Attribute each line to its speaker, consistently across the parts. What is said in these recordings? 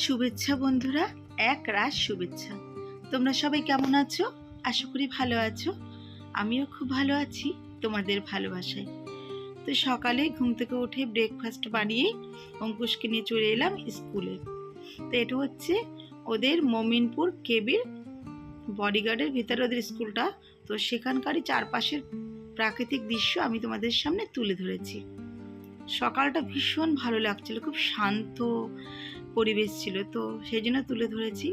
Speaker 1: শুভেচ্ছা বন্ধুরা, এক রাত শুভেচ্ছা। তোমরা সবাই কেমন আছো? আশা করি ভালো আছো। আমিও খুব ভালো আছি তোমাদের ভালোবাসায়। তো সকালে ঘুম থেকে উঠে ব্রেকফাস্ট বানিয়ে অঙ্কুশকে নিয়ে চলে এলাম স্কুলে। তো এটা হচ্ছে ওদের মমিনপুর কেবির বডিগার্ডের ভিতরে ওদের স্কুলটা। তো সেখানকারই চারপাশের প্রাকৃতিক দৃশ্য আমি তোমাদের সামনে তুলে ধরেছি। সকালটা ভীষণ ভালো লাগছিল, খুব শান্ত পরিবেশ ছিল, তো সেই জন্য তুলে ধরেছি।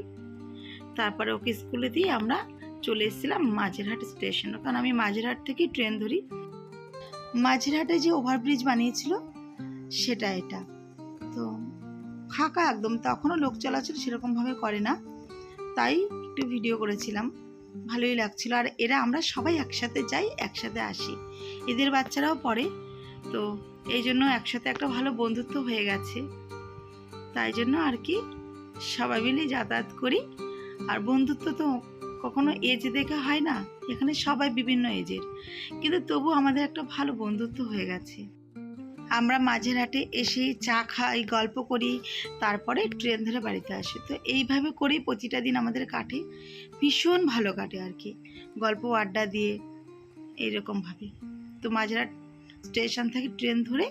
Speaker 1: তারপরে ওকে স্কুলে দিয়ে আমরা চলে এসেছিলাম মাঝেরহাট স্টেশনে, কারণ আমি মাঝেরহাট থেকে ট্রেন ধরি। মাঝেরহাটে যে ওভারব্রিজ বানিয়েছিল সেটা এটা, তো ফাঁকা একদম, তখনও লোক চলাচল সেরকমভাবে করে না, তাই একটু ভিডিও করেছিলাম, ভালোই লাগছিল। আর এরা আমরা সবাই একসাথে যাই, একসাথে আসি, এদের বাচ্চারাও পড়ে, তো এই জন্য একসাথে একটা ভালো বন্ধুত্ব হয়ে গেছে। তাই জন্য আর কি সবাই মিলে যাতায়াত করি। আর বন্ধুত্ব তো কখনো এজ দেখে হয় না, এখানে সবাই বিভিন্ন এজের, কিন্তু তবু আমাদের একটা ভালো বন্ধুত্ব হয়ে গেছে। আমরা মাঝেরহাটে এসে চা খাই, গল্প করি, তারপরে ট্রেন ধরে বাড়িতে আসি। তো এইভাবে করেই প্রতিটা দিন আমাদের কাটে, ভীষণ ভালো কাটে আর কি, গল্প আড্ডা দিয়ে এইরকমভাবে। তো মাঝেরহাট স্টেশন থেকে ট্রেন ধরে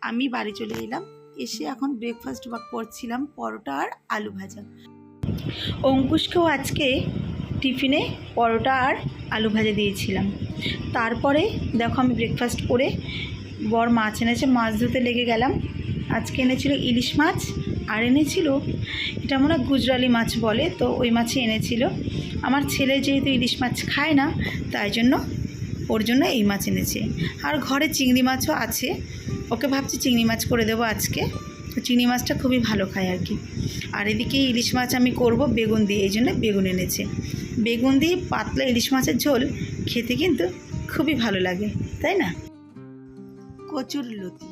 Speaker 1: আমি বাড়ি চলে এলাম। এসে এখন ব্রেকফাস্ট করছিলাম, পরোটা আর আলু ভাজা। অঙ্কুশকেও আজকে টিফিনে পরোটা আর আলু ভাজা দিয়েছিলাম। তারপরে দেখো আমি ব্রেকফাস্ট করে বর মাছ এনেছে, মাছ ধুতে লেগে গেলাম। আজকে এনেছিল ইলিশ মাছ, আর এনেছিল এটা মনে হয় গুজরালি মাছ বলে, তো ওই মাছই এনেছিল। আমার ছেলে যেহেতু ইলিশ মাছ খায় না, তাই জন্য ওর জন্য এই মাছ এনেছে। আর ঘরে চিংড়ি মাছও আছে, ওকে ভাবছি চিংড়ি মাছ করে দেবো আজকে। চিংড়ি মাছটা খুবই ভালো খায় আর কি। আর এদিকে ইলিশ মাছ আমি করব বেগুন দিয়ে, এই জন্য বেগুন এনেছে। বেগুন দিয়ে পাতলা ইলিশ মাছের ঝোল খেতে কিন্তু খুবই ভালো লাগে, তাই না? কচুরলতি,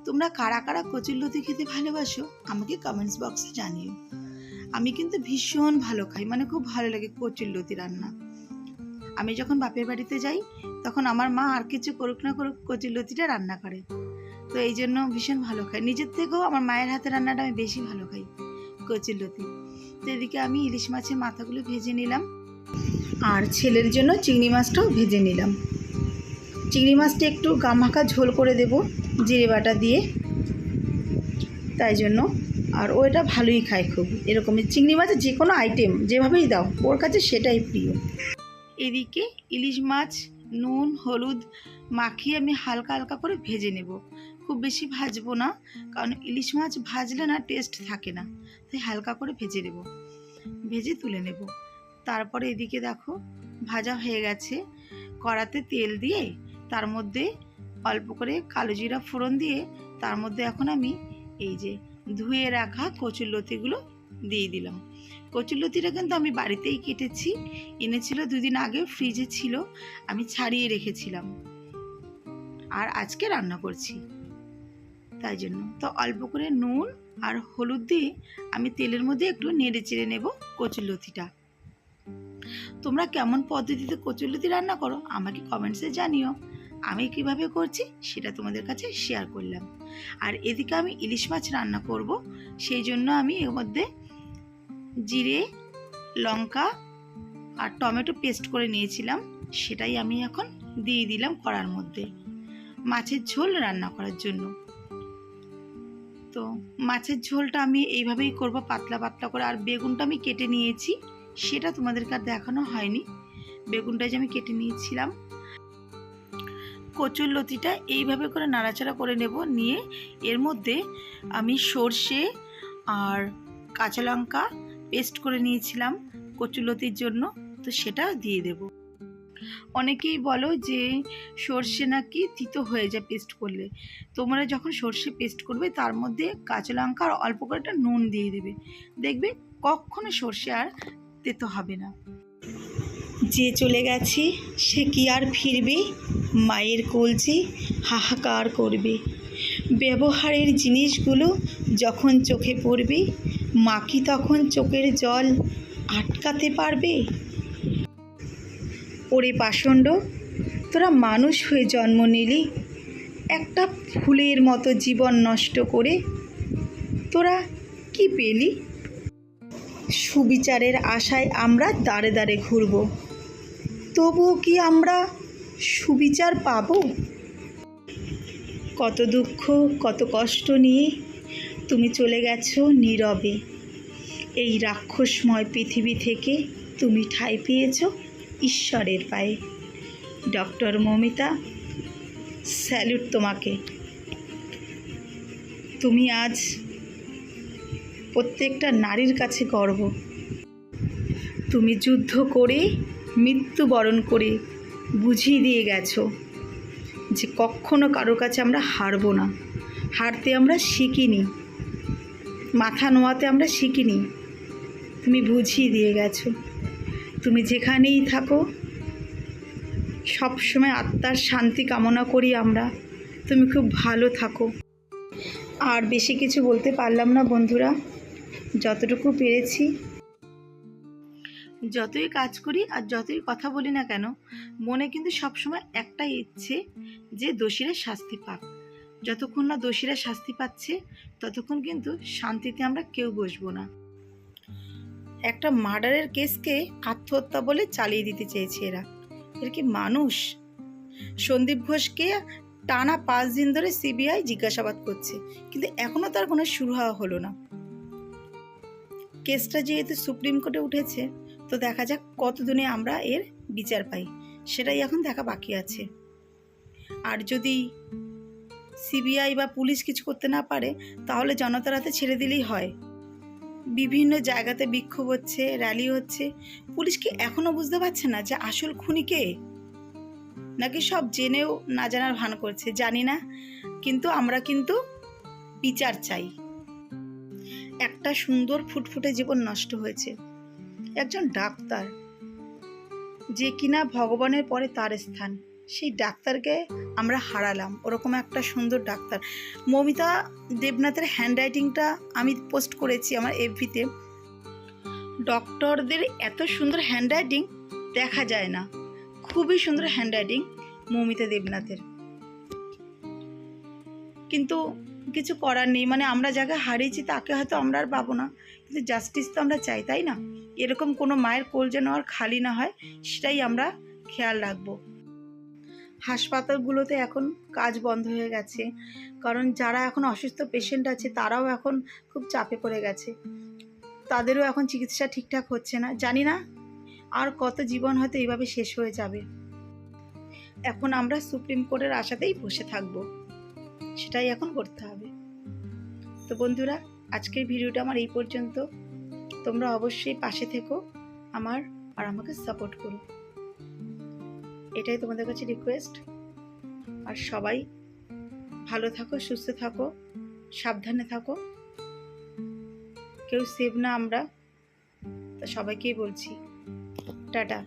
Speaker 1: তোমরা কারা কারা কচুরলতি খেতে ভালোবাসো আমাকে কমেন্টস বক্সে জানিও। আমি কিন্তু ভীষণ ভালো খাই, মানে খুব ভালো লাগে কচুরলতি রান্না। আমি যখন বাপের বাড়িতে যাই তখন আমার মা আর কিছু করুক না করুক কচুরলতিটা রান্না করে, তো এই জন্য ভীষণ ভালো খাই। নিজের থেকেও আমার মায়ের হাতে রান্নাটা আমি বেশি ভালো খাই, কচুরলতি। তো এদিকে আমি ইলিশ মাছের মাথাগুলো ভেজে নিলাম, আর ছেলের জন্য চিংড়ি মাছটাও ভেজে নিলাম। চিংড়ি মাছটা একটু গামাখা ঝোল করে দেব জিরে বাটা দিয়ে, তাই জন্য। আর ও এটা ভালোই খায় খুব, এরকমই চিংড়ি মাছের যে কোনো আইটেম যেভাবেই দাও ওর কাছে সেটাই প্রিয়। এদিকে ইলিশ মাছ নুন হলুদ মাখিয়ে আমি হালকা হালকা করে ভেজে নেব, খুব বেশি ভাজবো না, কারণ ইলিশ মাছ ভাজলে না টেস্ট থাকে না, তাই হালকা করে ভেজে নেব, ভেজে তুলে নেব। তারপরে এদিকে দেখো ভাজা হয়ে গেছে, কড়াতে তেল দিয়ে তার মধ্যে অল্প করে কালো জিরা ফোড়ন দিয়ে তার মধ্যে এখন আমি এই যে ধুয়ে রাখা কচুরলতিগুলো দিয়ে দিলাম। কচুরলতিটা কিন্তু আমি বাড়িতেই কেটেছি, এনেছিল দুদিন আগে, ফ্রিজে ছিল, আমি ছাড়িয়ে রেখেছিলাম, আর আজকে রান্না করছি তাই জন্য। তো অল্প করে নুন আর হলুদ দিয়ে আমি তেলের মধ্যে একটু নেড়ে চেড়ে নেব কচুরলতিটা। তোমরা কেমন পদ্ধতিতে কচুরলতি রান্না করো আমাকে কমেন্টসে জানিও, আমি কিভাবে করছি সেটা তোমাদের কাছে শেয়ার করলাম। আর এদিকে আমি ইলিশ মাছ রান্না করব, সেই জন্য আমি এর মধ্যে জিরে লঙ্কা আর টমেটো পেস্ট করে নিয়েছিলাম, সেটাই আমি এখন দিয়ে দিলাম কড়ার মধ্যে মাছের ঝোল রান্না করার জন্য। তো মাছের ঝোলটা আমি এইভাবেই করব, পাতলা পাতলা করে। আর বেগুনটা আমি কেটে নিয়েছি, সেটা তোমাদেরকে আর দেখানো হয়নি, বেগুনটা যে আমি কেটে নিয়েছিলাম। কচুরলতিটা এইভাবে করে নাড়াচাড়া করে নেব, নিয়ে এর মধ্যে আমি সর্ষে আর কাঁচা লঙ্কা পেস্ট করে নিয়েছিলাম কচুরলতির জন্য, তো সেটা দিয়ে দেব। অনেকেই বলো যে সর্ষে নাকি তিতো হয়ে যায় পেস্ট করলে, তোমরা যখন সর্ষে পেস্ট করবে তার মধ্যে কাঁচা লঙ্কা আর অল্প করে একটা নুন দিয়ে দেবে, দেখবে কখনো সর্ষে আর তেতো হবে না। যে চলে গেছে সে কি আর ফিরবে, মায়ের কোলছে হাহাকার করবে। ব্যবহারের জিনিসগুলো যখন চোখে পড়বে, মা কি তখন চোখের জল আটকাতে পারবে? ওরে পাষণ্ড, তোরা মানুষ হয়ে জন্ম নিলি, একটা ফুলের মতো জীবন নষ্ট করে তোরা কি পেলি? সুবিচারের আশায় আমরা দাঁড়ে দাঁড়ে ঘুরব, তবুও কি আমরা সুবিচার পাব? কত দুঃখ, কত কষ্ট নিয়ে তুমি চলে গেছো নীরবে। এই রাক্ষসময় পৃথিবী থেকে তুমি ঠাঁই পেয়েছ ঈশ্বরের পায়ে। ডক্টর মৌমিতা, স্যালুট তোমাকে। তুমি আজ প্রত্যেকটা নারীর কাছে গর্ব। তুমি যুদ্ধ করে, মৃত্যুবরণ করে বুঝিয়ে দিয়ে গেছো যে কখনো কারো কাছে আমরা হারব না। হারতে আমরা শিখিনি, মাথা নোয়াতে আমরা শিখিনি। তুমি বুঝিয়ে দিয়ে গেছো। তুমি যেখানেই থাকো, সবসময় আত্মার শান্তি কামনা করি আমরা। তুমি খুব ভালো থাকো। আর বেশি কিছু বলতে পারলাম না বন্ধুরা, যতটুকু পেরেছি। যতই কাজ করি আর যতই কথা বলি না কেন, মনে কিন্তু সবসময় একটাই ইচ্ছে যে দোষীরা শাস্তি পাক। যতক্ষণ না দোষীরা শাস্তি পাচ্ছে ততক্ষণ কিন্তু শান্তিতে আমরা কেউ বসবো না। একটা মার্ডারের কেসকে আত্মহত্যা বলে চালিয়ে দিতে চেয়েছে এরা। এর কি মানুষ? সন্দীপ ঘোষকে টানা 5 দিন ধরে সিবিআই জিজ্ঞাসাবাদ করছে, কিন্তু এখনও তার কোনো শুরু হওয়া হলো না। কেসটা যেহেতু সুপ্রিম কোর্টে উঠেছে, তো দেখা যাক কতদিনে আমরা এর বিচার পাই, সেটাই এখন দেখা বাকি আছে। আর যদি সিবিআই বা পুলিশ কিছু করতে না পারে, তাহলে জনতার হাতে ছেড়ে দিলেই হয়। বিভিন্ন জায়গাতে বিক্ষোভ হচ্ছে, র্যালি হচ্ছে। পুলিশ কি এখনও বুঝতে পারছে না যে আসল খুনি কে? নাকি সব জেনেও না জানার ভান করছে? জানি না, কিন্তু আমরা কিন্তু বিচার চাই। একটা সুন্দর ফুটফুটে জীবন নষ্ট হয়েছে। একজন ডাক্তার, যে কিনা ভগবানের পরে তার স্থান, সেই ডাক্তারকে আমরা হারালাম। ওরকম একটা সুন্দর ডাক্তার। মৌমিতা দেবনাথের হ্যান্ডরাইটিংটা আমি পোস্ট করেছি আমার এফবিতে। ডক্টরদের এত সুন্দর হ্যান্ডরাইটিং দেখা যায় না। খুবই সুন্দর হ্যান্ডরাইটিং মৌমিতা দেবনাথের, কিন্তু কিছু করার নেই। মানে আমরা যাকে হারিয়েছি তাকে হয়তো আমরা আর পাবো না, কিন্তু জাস্টিস তো আমরা চাই, তাই না? এরকম কোনো মায়ের কোল যেন আর খালি না হয়, সেটাই আমরা খেয়াল রাখবো। হাসপাতালগুলোতে এখন কাজ বন্ধ হয়ে গেছে, কারণ যারা এখন অসুস্থ পেশেন্ট আছে তারাও এখন খুব চাপে পড়ে গেছে। তাদেরও এখন চিকিৎসা ঠিকঠাক হচ্ছে না। জানি না আর কত জীবন হয়তো এইভাবে শেষ হয়ে যাবে। এখন আমরা সুপ্রিম কোর্টের আশাতেই বসে থাকবো, সেটাই এখন করতে হবে। তো বন্ধুরা, আজকের ভিডিওটা আমার এই পর্যন্ত। তোমরা অবশ্যই পাশে থেকো আমার, আর আমাকে সাপোর্ট করো, এটাই তোমাদের কাছে রিকোয়েস্ট। আর সবাই ভালো থাকো, সুস্থ থাকো, সাবধানে থাকো। কেউ সেভ না আমরা, তা সবাইকেই বলছি টাটা।